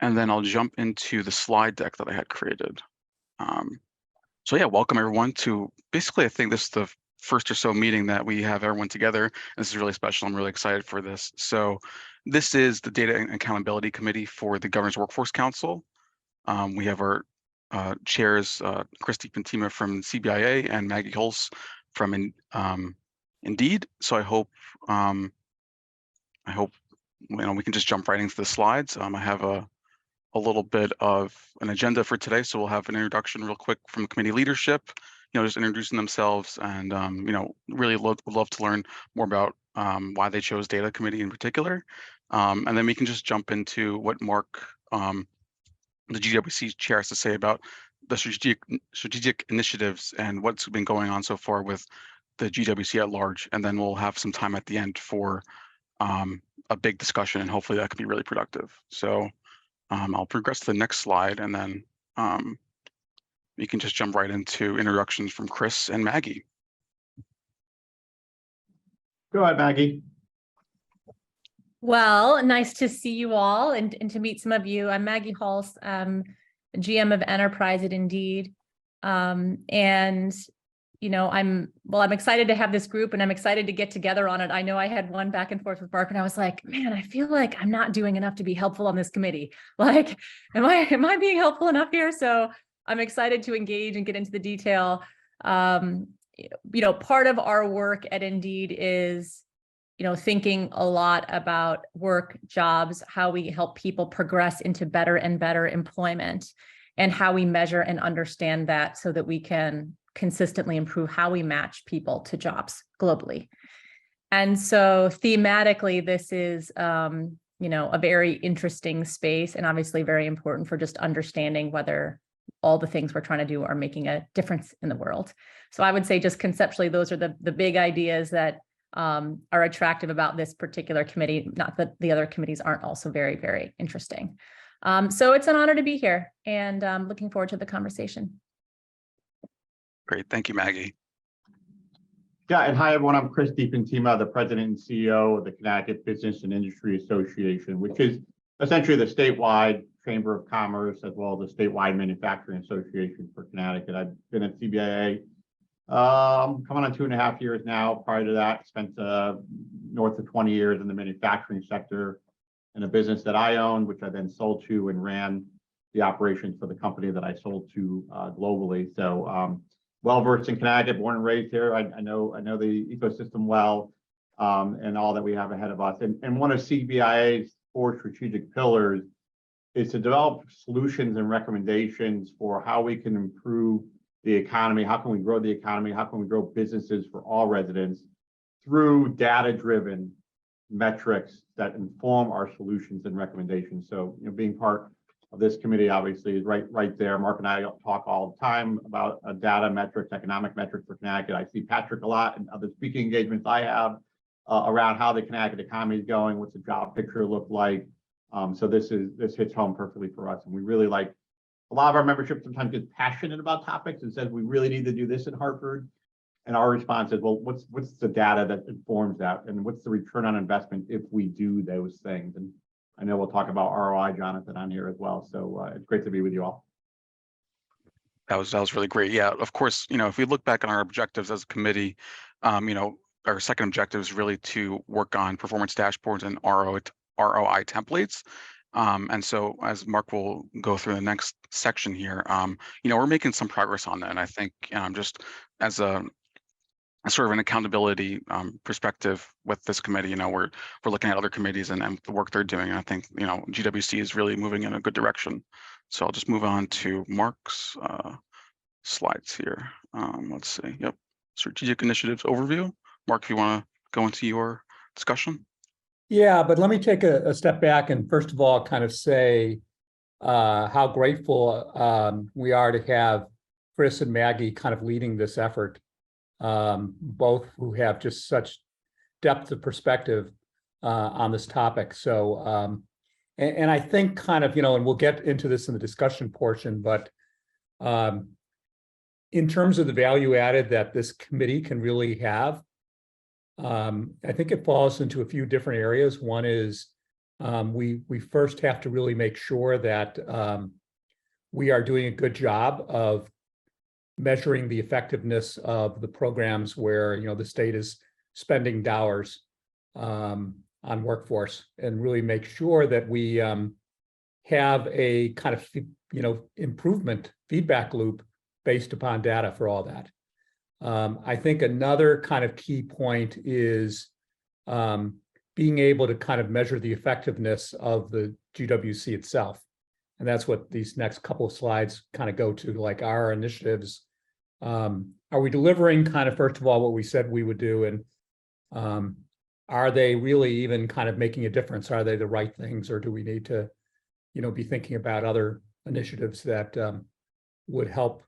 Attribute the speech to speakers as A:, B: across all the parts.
A: and then I'll jump into the slide deck that I had created. So yeah, welcome everyone to basically, I think this is the first or so meeting that we have everyone together. This is really special. I'm really excited for this. So this is the Data and Accountability Committee for the Governor's Workforce Council. We have our chairs, Christy Pentima from CBIA and Maggie Hulse from Indeed. So I hope we can just jump right into the slides. I have a little bit of an agenda for today. So we'll have an introduction real quick from committee leadership, just introducing themselves and, really would love to learn more about why they chose data committee in particular. And then we can just jump into what Mark, the GWC chair, has to say about the strategic initiatives and what's been going on so far with the GWC at large. And then we'll have some time at the end for a big discussion, and hopefully that could be really productive. So I'll progress to the next slide, and then we can just jump right into introductions from Chris and Maggie.
B: Go ahead, Maggie.
C: Well, nice to see you all and to meet some of you. I'm Maggie Hulse, GM of Enterprise at Indeed. I'm excited to have this group, and I'm excited to get together on it. I know I had one back and forth with Mark, and I was like, man, I feel like I'm not doing enough to be helpful on this committee. Like, am I being helpful enough here? So I'm excited to engage and get into the detail. Part of our work at Indeed is, thinking a lot about work, jobs, how we help people progress into better and better employment, and how we measure and understand that so that we can consistently improve how we match people to jobs globally. And so thematically, this is, a very interesting space, and obviously very important for just understanding whether all the things we're trying to do are making a difference in the world. So I would say just conceptually, those are the big ideas that are attractive about this particular committee, not that the other committees aren't also very, very interesting. So it's an honor to be here, and looking forward to the conversation.
A: Great, thank you, Maggie.
B: Yeah, and hi everyone, I'm Chris Pentima, the president and CEO of the Connecticut Business and Industry Association, which is essentially the statewide Chamber of Commerce as well as the statewide manufacturing association for Connecticut. I've been at CBIA coming on 2.5 years now. Prior to that, spent north of 20 years in the manufacturing sector in a business that I owned, which I then sold to and ran the operations for the company that I sold to globally. So well-versed in Connecticut, born and raised here. I know the ecosystem well, and all that we have ahead of us. And one of CBIA's 4 strategic pillars is to develop solutions and recommendations for how we can improve the economy, how can we grow the economy, how can we grow businesses for all residents through data-driven metrics that inform our solutions and recommendations. So, being part of this committee obviously is right there. Mark and I talk all the time about data metrics, economic metrics for Connecticut. I see Patrick a lot and other speaking engagements I have around how the Connecticut economy is going, what's the job picture look like. So this hits home perfectly for us, and we really like. A lot of our membership sometimes gets passionate about topics and says we really need to do this in Hartford, and our response is, well, what's the data that informs that, and what's the return on investment if we do those things? And I know we'll talk about ROI, Jonathan, on here as well. So it's great to be with you all.
A: That was really great. Yeah, of course, if we look back on our objectives as a committee, our second objective is really to work on performance dashboards and ROI templates. And so as Mark will go through the next section here, we're making some progress on that. And I think just as a sort of an accountability perspective with this committee, we're looking at other committees and the work they're doing. And I think, GWC is really moving in a good direction. So I'll just move on to Mark's slides here. Let's see. Yep. Strategic initiatives overview. Mark, if you want to go into your discussion.
D: Yeah, but let me take a step back and first of all, kind of say how grateful we are to have Chris and Maggie kind of leading this effort, both who have just such depth of perspective on this topic. So, and I think kind of, and we'll get into this in the discussion portion, but in terms of the value added that this committee can really have, I think it falls into a few different areas. One is we first have to really make sure that we are doing a good job of measuring the effectiveness of the programs where, the state is spending dollars on workforce, and really make sure that we have a kind of, improvement feedback loop based upon data for all that. I think another kind of key point is being able to kind of measure the effectiveness of the GWC itself. And that's what these next couple of slides kind of go to, like our initiatives. Are we delivering kind of, first of all, what we said we would do? And are they really even kind of making a difference? Are they the right things, or do we need to, be thinking about other initiatives that would help,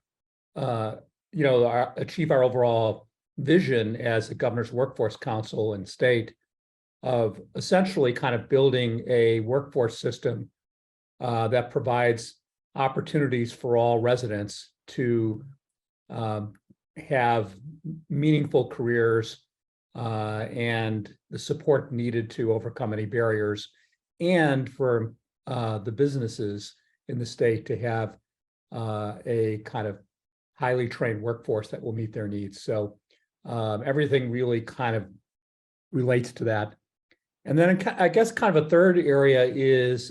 D: achieve our overall vision as the Governor's Workforce Council and state of essentially kind of building a workforce system that provides opportunities for all residents to have meaningful careers and the support needed to overcome any barriers, and for the businesses in the state to have a kind of highly trained workforce that will meet their needs. So everything really kind of relates to that. And then I guess kind of a third area is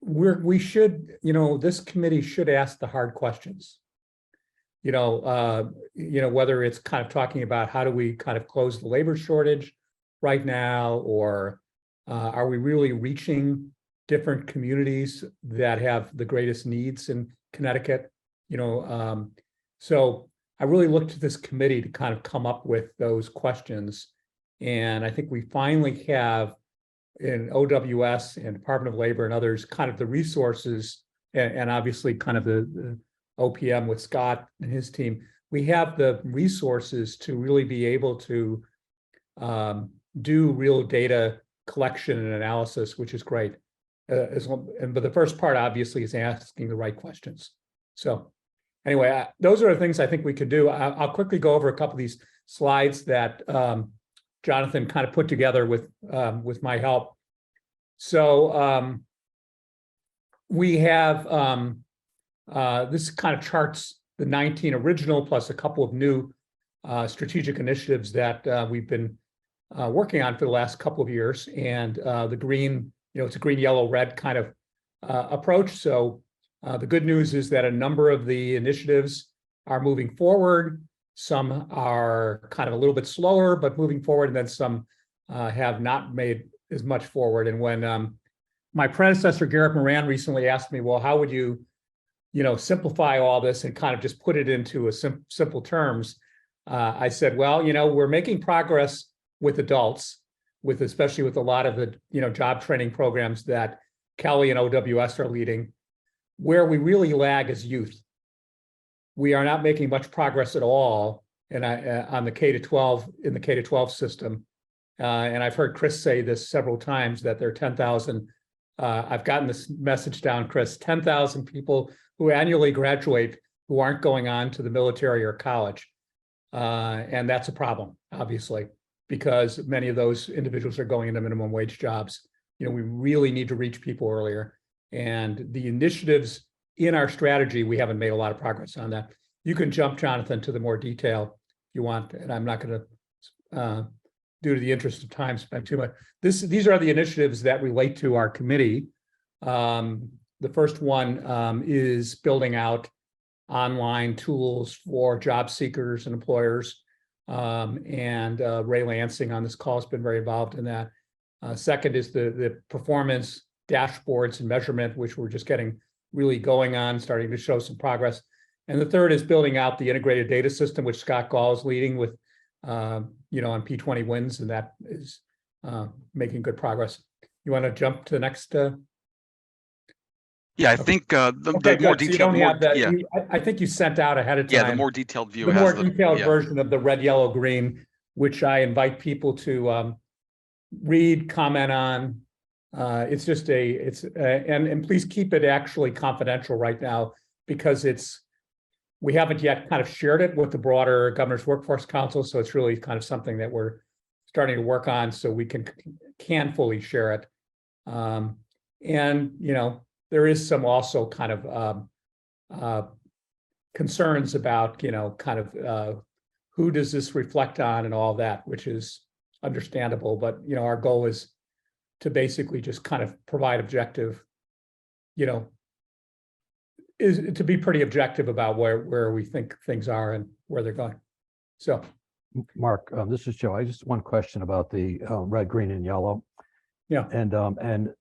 D: we should, this committee should ask the hard questions. Whether it's kind of talking about how do we kind of close the labor shortage right now, or are we really reaching different communities that have the greatest needs in Connecticut? So I really looked to this committee to kind of come up with those questions. And I think we finally have in OWS and Department of Labor and others kind of the resources, and obviously kind of the OPM with Scott and his team, we have the resources to really be able to do real data collection and analysis, which is great. But the first part obviously is asking the right questions. So anyway, those are the things I think we could do. I'll quickly go over a couple of these slides that Jonathan kind of put together with my help. So we have this kind of charts the 19 original plus a couple of new strategic initiatives that we've been working on for the last couple of years. And the green, it's a green, yellow, red kind of approach. So the good news is that a number of the initiatives are moving forward. Some are kind of a little bit slower, but moving forward, and then some have not made as much forward. And when my predecessor, Garrett Moran, recently asked me, well, how would you, simplify all this and kind of just put it into a simple terms? I said, well, we're making progress with adults, especially with a lot of the, job training programs that Kelly and OWS are leading. Where we really lag is youth. We are not making much progress at all on the K-12 in the K-12 system. And I've heard Chris say this several times that there are 10,000. I've gotten this message down, Chris, 10,000 people who annually graduate who aren't going on to the military or college. And that's a problem, obviously, because many of those individuals are going into minimum wage jobs. We really need to reach people earlier. And the initiatives in our strategy, we haven't made a lot of progress on that. You can jump, Jonathan, to the more detail if you want, and I'm not going to, due to the interest of time, spend too much. These are the initiatives that relate to our committee. The first one is building out online tools for job seekers and employers. And Ray Lansing on this call has been very involved in that. Second is the performance dashboards and measurement, which we're just getting really going on, starting to show some progress. And the third is building out the integrated data system, which Scott Gall is leading with, on P20 wins, and that is making good progress. You want to jump to the next?
A: Yeah, I think the more detailed,
D: I think you sent out ahead of time.
A: Yeah, the more detailed view.
D: The more detailed version of the red, yellow, green, which I invite people to read, comment on. It's just and please keep it actually confidential right now, because we haven't yet kind of shared it with the broader Governor's Workforce Council. So it's really kind of something that we're starting to work on so we can fully share it. And, you know, there is some also kind of concerns about, you know, kind of who does this reflect on and all that, which is understandable. But, you know, our goal is to basically just kind of provide objective, you know, is to be pretty objective about where we think things are and where they're going. So,
E: Mark, this is Joe. I just one question about the red, green, and yellow.
D: Yeah.
E: And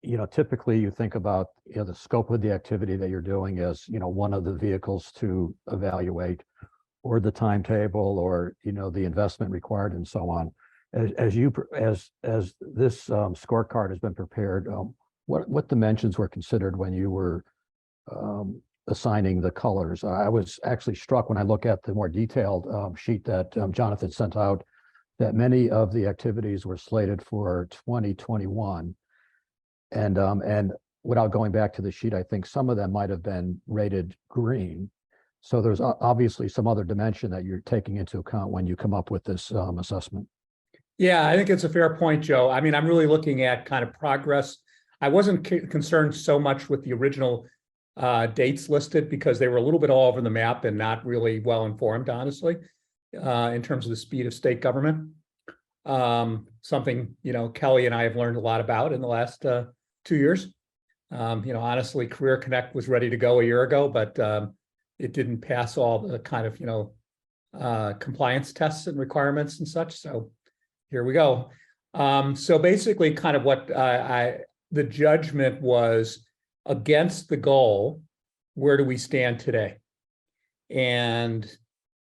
E: you know, typically you think about, you know, the scope of the activity that you're doing as, you know, one of the vehicles to evaluate, or the timetable, or, you know, the investment required and so on. As this scorecard has been prepared, what dimensions were considered when you were assigning the colors? I was actually struck when I look at the more detailed sheet that Jonathan sent out, that many of the activities were slated for 2021. And without going back to the sheet, I think some of them might have been rated green. So there's obviously some other dimension that you're taking into account when you come up with this assessment.
D: yeah, I think it's a fair point, Joe. I mean, I'm really looking at kind of progress. I wasn't concerned so much with the original dates listed because they were a little bit all over the map and not really well informed, honestly, in terms of the speed of state government. Something, you know, Kelly and I have learned a lot about in the last 2 years. You know, honestly, Career Connect was ready to go a year ago, but it didn't pass all the kind of, you know, compliance tests and requirements and such. So here we go. So basically kind of what the judgment was against the goal, where do we stand today? And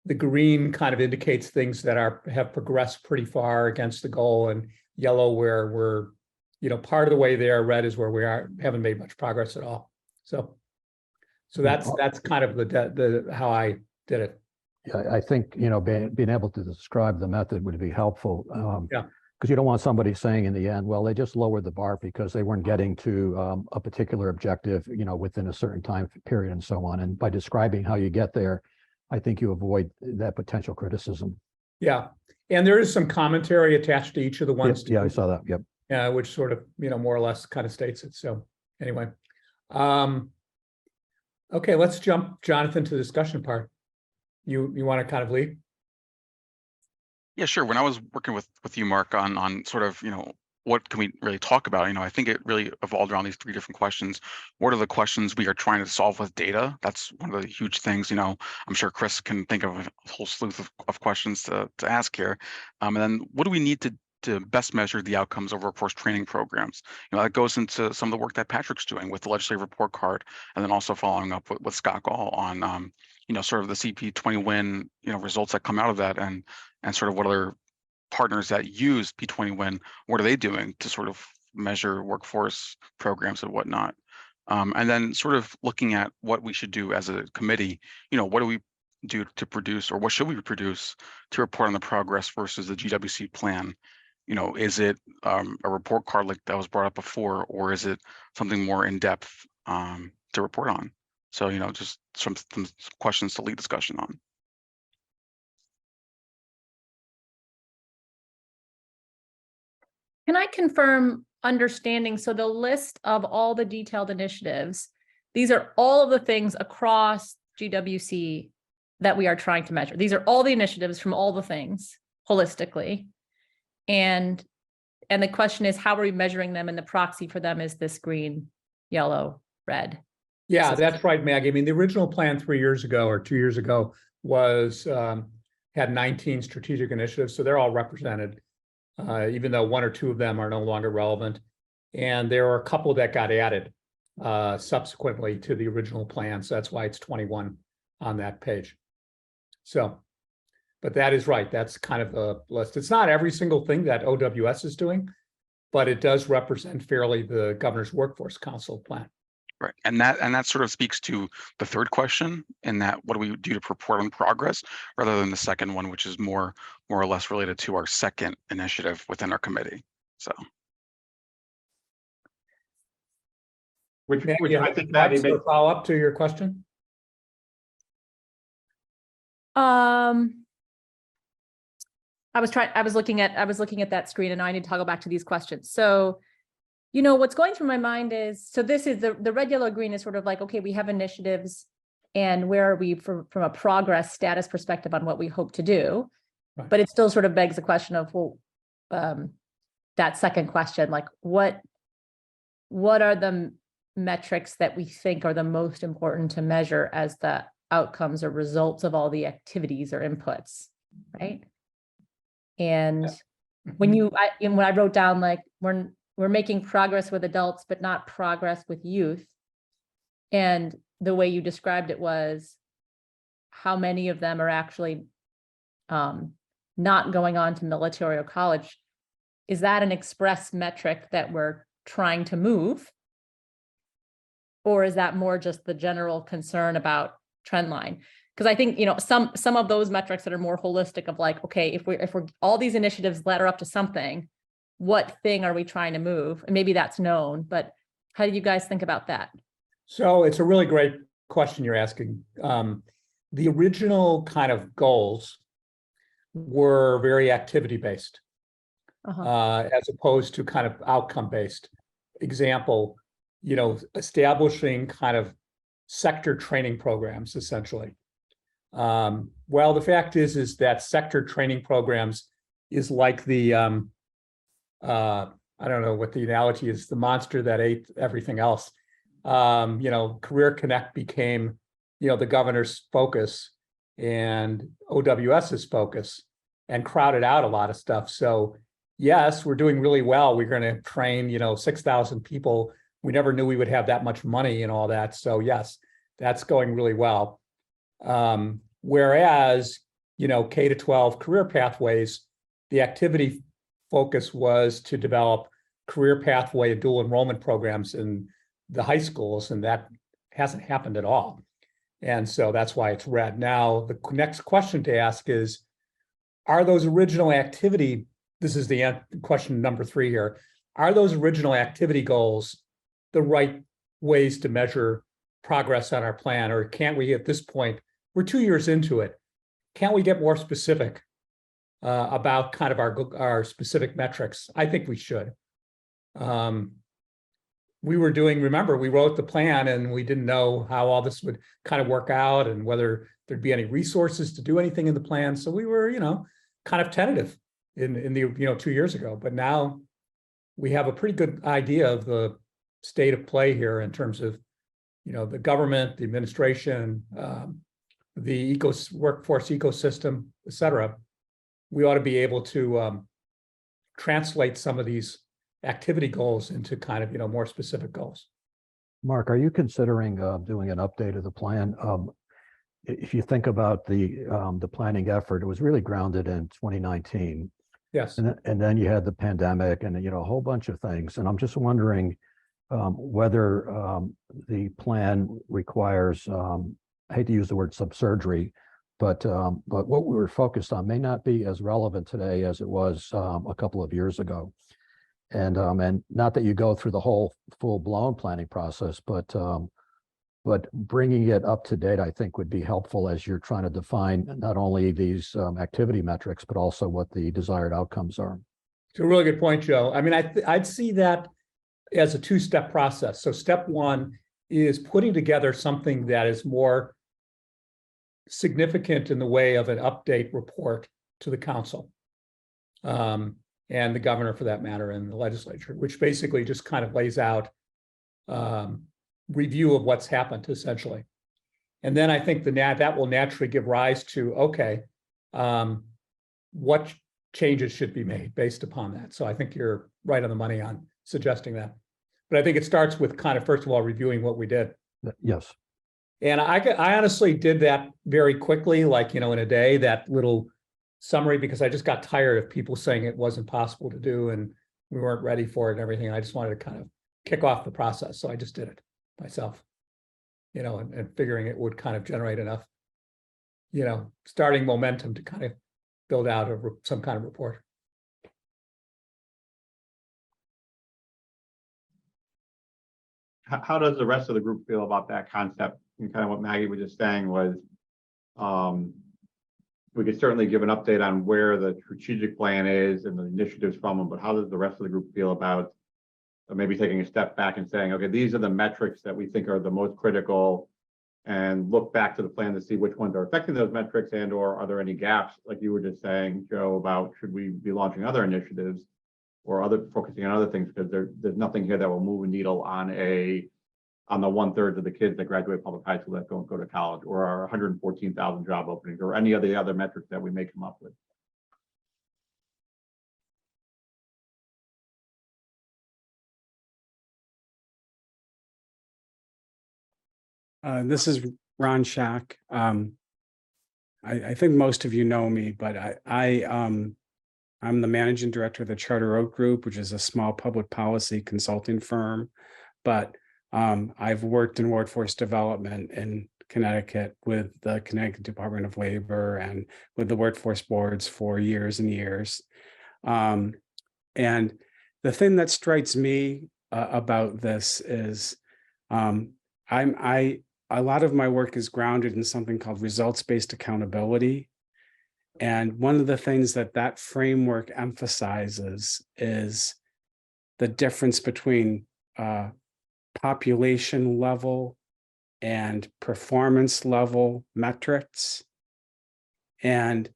D: the green kind of indicates things that have progressed pretty far against the goal, and yellow where we're, you know, part of the way there. Red is where we haven't made much progress at all. So that's kind of the how I did it.
E: Yeah, I think, you know, being able to describe the method would be helpful.
D: Yeah.
E: Because you don't want somebody saying in the end, well, they just lowered the bar because they weren't getting to a particular objective, you know, within a certain time period and so on. And by describing how you get there, I think you avoid that potential criticism.
D: Yeah, and there is some commentary attached to each of the ones.
E: Yeah, I saw that. Yep.
D: Which sort of, you know, more or less kind of states it. So anyway, okay, let's jump, Jonathan, to the discussion part. You want to kind of lead?
A: Yeah, sure. When I was working with you, Mark, on sort of, you know, what can we really talk about? You know, I think it really evolved around these 3 different questions. What are the questions we are trying to solve with data? That's one of the huge things. You know, I'm sure Chris can think of a whole slew of questions to ask here. And then what do we need to best measure the outcomes of workforce training programs? You know, that goes into some of the work that Patrick's doing with the legislative report card, and then also following up with Scott Gall on, you know, sort of the CP20 win, you know, results that come out of that, and sort of what other partners that use P20 win, what are they doing to sort of measure workforce programs and whatnot? And then sort of looking at what we should do as a committee. You know, what do we do to produce, or what should we produce to report on the progress versus the GWC plan? You know, is it a report card like that was brought up before, or is it something more in depth to report on? So, you know, just some questions to lead discussion on.
C: Can I confirm understanding? So the list of all the detailed initiatives, these are all of the things across GWC that we are trying to measure. These are all the initiatives from all the things holistically. And the question is, how are we measuring them? And the proxy for them is this green, yellow, red.
D: Yeah, that's right, Maggie. I mean, the original plan 3 years ago or 2 years ago was had 19 strategic initiatives. So they're all represented. Even though 1 or 2 of them are no longer relevant. And there are a couple that got added subsequently to the original plan. So that's why it's 21 on that page. So, but that is right. That's kind of a list. It's not every single thing that OWS is doing, but it does represent fairly the Governor's Workforce Council plan.
A: Right, and that sort of speaks to the third question, in that what do we do to report on progress, rather than the second one, which is more or less related to our second initiative within our committee. So,
B: Which
D: Maggie,
B: I think that
D: a follow up to your question.
C: I was looking at that screen, and now I need to toggle back to these questions. So, you know, what's going through my mind is, so this is the red, yellow, green is sort of like, okay, we have initiatives, and where are we from a progress status perspective on what we hope to do?
D: Right.
C: But it still sort of begs the question of, well, that second question, like what are the metrics that we think are the most important to measure as the outcomes or results of all the activities or inputs, right? And when I wrote down, like, we're making progress with adults, but not progress with youth. And the way you described it was how many of them are actually not going on to military or college. Is that an express metric that we're trying to move? Or is that more just the general concern about trend line? Because I think, you know, some of those metrics that are more holistic of like, okay, if we're all these initiatives ladder up to something, what thing are we trying to move? And maybe that's known, but how do you guys think about that?
D: So it's a really great question you're asking. The original kind of goals were very activity-based, as opposed to kind of outcome-based. Example, you know, establishing kind of sector training programs, essentially. Well, the fact is that sector training programs is like the, I don't know what the analogy is, the monster that ate everything else. You know, Career Connect became, you know, the governor's focus and OWS's focus, and crowded out a lot of stuff. So yes, we're doing really well. We're going to train, you know, 6,000 people. We never knew we would have that much money and all that. So yes, that's going really well. Whereas, you know, K-12 career pathways, the activity focus was to develop career pathway and dual enrollment programs in the high schools, and that hasn't happened at all. And so that's why it's red. Now, the next question to ask is, are those original activity, this is the question number 3 here, are those original activity goals the right ways to measure progress on our plan? Or can't we, at this point, we're 2 years into it, can't we get more specific about kind of our specific metrics? I think we should. We were doing, remember, we wrote the plan and we didn't know how all this would kind of work out and whether there'd be any resources to do anything in the plan. So we were, you know, kind of tentative in the, you know, 2 years ago. But now we have a pretty good idea of the state of play here in terms of, you know, the government, the administration, the workforce ecosystem, et cetera. We ought to be able to translate some of these activity goals into kind of, you know, more specific goals.
E: Mark, are you considering doing an update of the plan? If you think about the planning effort, it was really grounded in 2019.
D: Yes.
E: And then you had the pandemic and, you know, a whole bunch of things. And I'm just wondering whether the plan requires, I hate to use the word subsurgery, but what we were focused on may not be as relevant today as it was a couple of years ago. And not that you go through the whole full-blown planning process, but bringing it up to date, I think, would be helpful as you're trying to define not only these activity metrics, but also what the desired outcomes are.
D: It's a really good point, Joe. I mean, I'd see that as a 2-step process. So step 1 is putting together something that is more significant in the way of an update report to the council. And the governor, for that matter, and the legislature, which basically just kind of lays out review of what's happened, essentially. And then I think that will naturally give rise to, okay, what changes should be made based upon that. So I think you're right on the money on suggesting that. But I think it starts with kind of, first of all, reviewing what we did.
E: Yes.
D: And I honestly did that very quickly, like, you know, in a day, that little summary, because I just got tired of people saying it wasn't possible to do and we weren't ready for it and everything. I just wanted to kind of kick off the process. So I just did it myself, you know, and figuring it would kind of generate enough, you know, starting momentum to kind of build out some kind of report.
B: How does the rest of the group feel about that concept? And kind of what Maggie was just saying was, we could certainly give an update on where the strategic plan is and the initiatives from them, but how does the rest of the group feel about maybe taking a step back and saying, okay, these are the metrics that we think are the most critical, and look back to the plan to see which ones are affecting those metrics, and or are there any gaps, like you were just saying, Joe, about should we be launching other initiatives or focusing on other things, because there's nothing here that will move a needle on the 1/3 of the kids that graduate public high school that don't go to college, or our 114,000 job openings, or any of the other metrics that we may come up with.
F: This is Ron Shack. I think most of you know me, but I'm the managing director of the Charter Oak Group, which is a small public policy consulting firm. But I've worked in workforce development in Connecticut with the Connecticut Department of Labor and with the workforce boards for years and years. And the thing that strikes me about this is a lot of my work is grounded in something called results-based accountability. And one of the things that framework emphasizes is the difference between population level and performance level metrics. And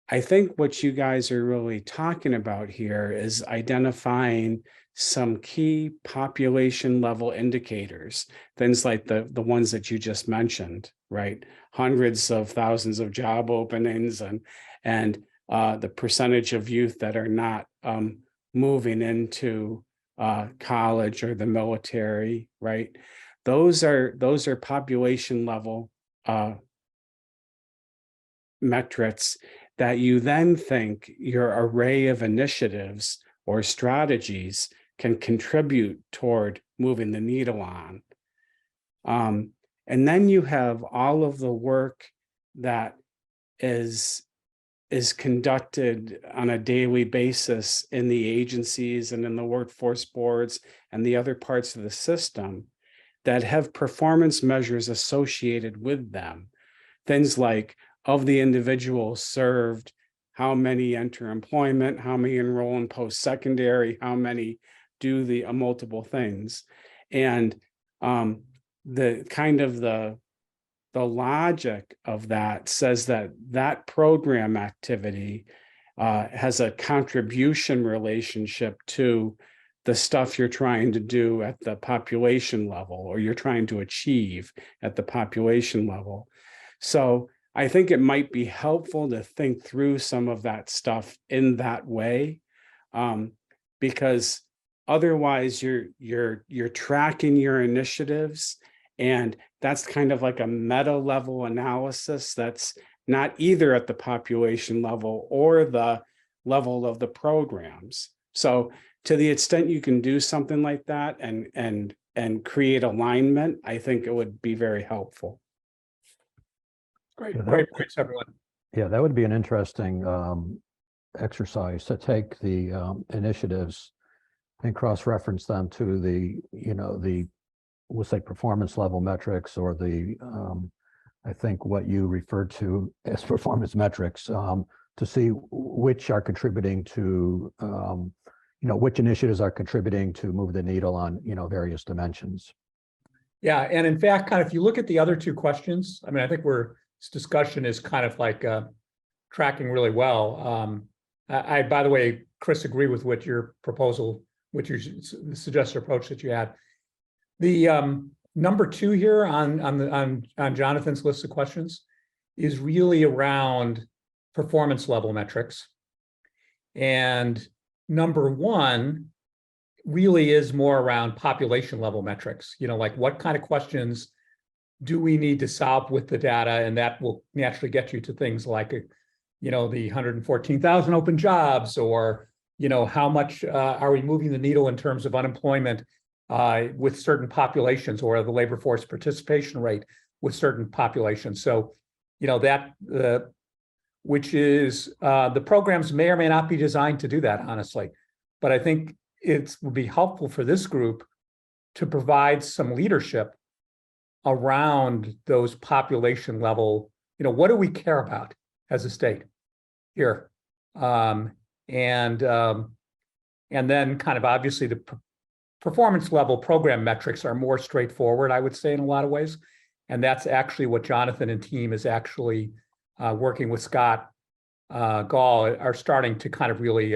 F: I think what you guys are really talking about here is identifying some key population level indicators, things like the ones that you just mentioned, right? Hundreds of thousands of job openings and the percentage of youth that are not moving into college or the military, right? Those are population level metrics that you then think your array of initiatives or strategies can contribute toward moving the needle on. And then you have all of the work that is conducted on a daily basis in the agencies and in the workforce boards and the other parts of the system that have performance measures associated with them. Things like, of the individuals served, how many enter employment, how many enroll in post-secondary, how many do the multiple things. And the kind of the logic of that says that program activity has a contribution relationship to the stuff you're trying to do at the population level, or you're trying to achieve at the population level. So I think it might be helpful to think through some of that stuff in that way, because otherwise you're tracking your initiatives, and that's kind of like a meta level analysis that's not either at the population level or the level of the programs. So to the extent you can do something like that and create alignment, I think it would be very helpful.
D: Great,
E: Yeah,
D: great, thanks everyone.
E: Yeah, that would be an interesting exercise to take the initiatives and cross-reference them to the we'll say performance level metrics, or the I think what you referred to as performance metrics, to see which are contributing to which initiatives are contributing to move the needle on various dimensions.
D: Yeah, and in fact, kind of if you look at the other two questions, I mean, I think this discussion is kind of like tracking really well. I, by the way, Chris, agree with what your proposal, what your suggested approach that you had. The number 2 here on Jonathan's list of questions is really around performance level metrics, and number 1 really is more around population level metrics. Like what kind of questions do we need to solve with the data, and that will naturally get you to things like the 114,000 open jobs, or how much are we moving the needle in terms of unemployment with certain populations, or the labor force participation rate with certain populations. So which is the programs may or may not be designed to do that, honestly, but I think it would be helpful for this group to provide some leadership around those population level. What do we care about as a state here. And then kind of obviously the performance level program metrics are more straightforward, I would say, in a lot of ways. And that's actually what Jonathan and team is actually working with Scott Gall are starting to kind of really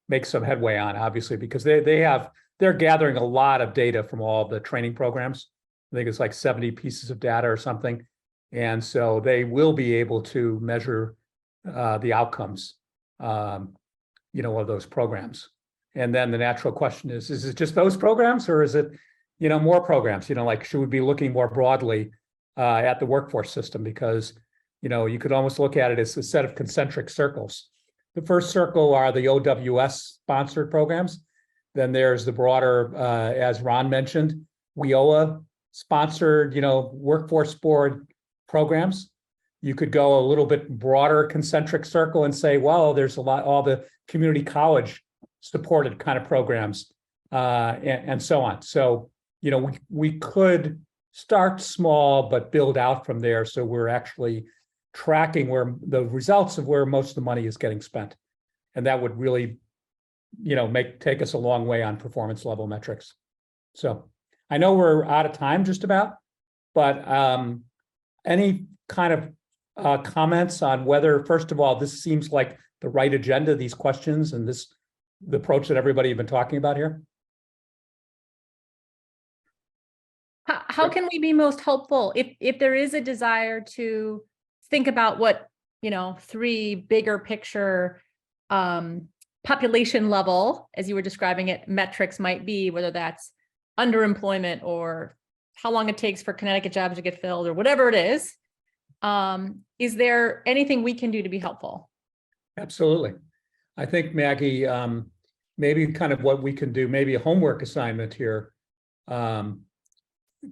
D: make some headway on, obviously, because they're gathering a lot of data from all the training programs. I think it's like 70 pieces of data or something. And so they will be able to measure the outcomes, of those programs. And then the natural question is it just those programs, or is it, more programs? Like, should we be looking more broadly at the workforce system? Because, you could almost look at it as a set of concentric circles. The first circle are the OWS sponsored programs. Then there's the broader, as Ron mentioned, WIOA sponsored, workforce board programs. You could go a little bit broader concentric circle and say, well, there's all the community college supported kind of programs, and so on. So, we could start small, but build out from there. So we're actually tracking where the results of where most of the money is getting spent. And that would really, take us a long way on performance level metrics. So I know we're out of time just about, but any kind of comments on whether, first of all, this seems like the right agenda, these questions, and the approach that everybody have been talking about here?
C: How can we be most helpful if there is a desire to think about what, 3 bigger picture population level, as you were describing it, metrics might be, whether that's underemployment or how long it takes for Connecticut jobs to get filled or whatever it is. Is there anything we can do to be helpful?
D: Absolutely. I think, Maggie, maybe kind of what we can do, maybe a homework assignment here,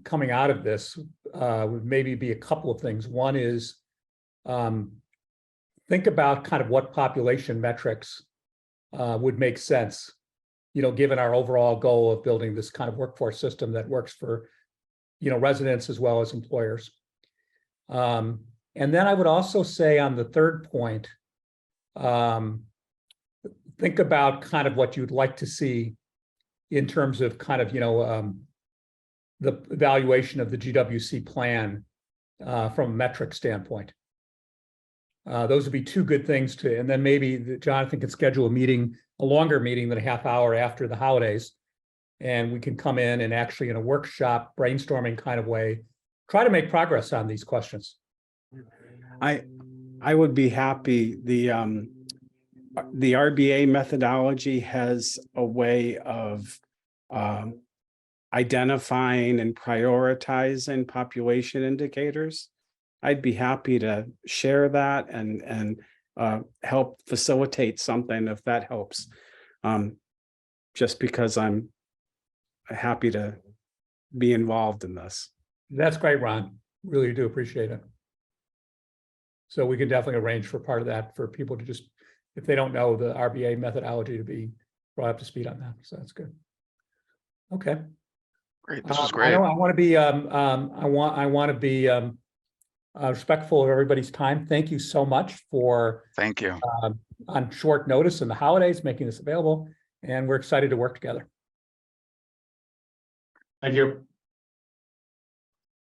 D: coming out of this, would maybe be a couple of things. One is think about kind of what population metrics would make sense, given our overall goal of building this kind of workforce system that works for, residents as well as employers. And then I would also say on the third point, think about kind of what you'd like to see in terms of kind of, the evaluation of the GWC plan from a metric standpoint. Those would be 2 good things and then maybe Jonathan can schedule a longer meeting than a half hour after the holidays. And we can come in and actually in a workshop brainstorming kind of way, try to make progress on these questions.
F: I would be happy. The RBA methodology has a way of identifying and prioritizing population indicators. I'd be happy to share that and help facilitate something if that helps. Just because I'm happy to be involved in this.
D: That's great, Ron. Really do appreciate it. So we can definitely arrange for part of that for people to just, if they don't know the RBA methodology, to be brought up to speed on that. So that's good. Okay.
A: Great, this was
D: I
A: great.
D: want to be respectful of everybody's time. Thank you so much for
A: Thank you.
D: on short notice in the holidays, making this available, and we're excited to work together.
B: Thank you.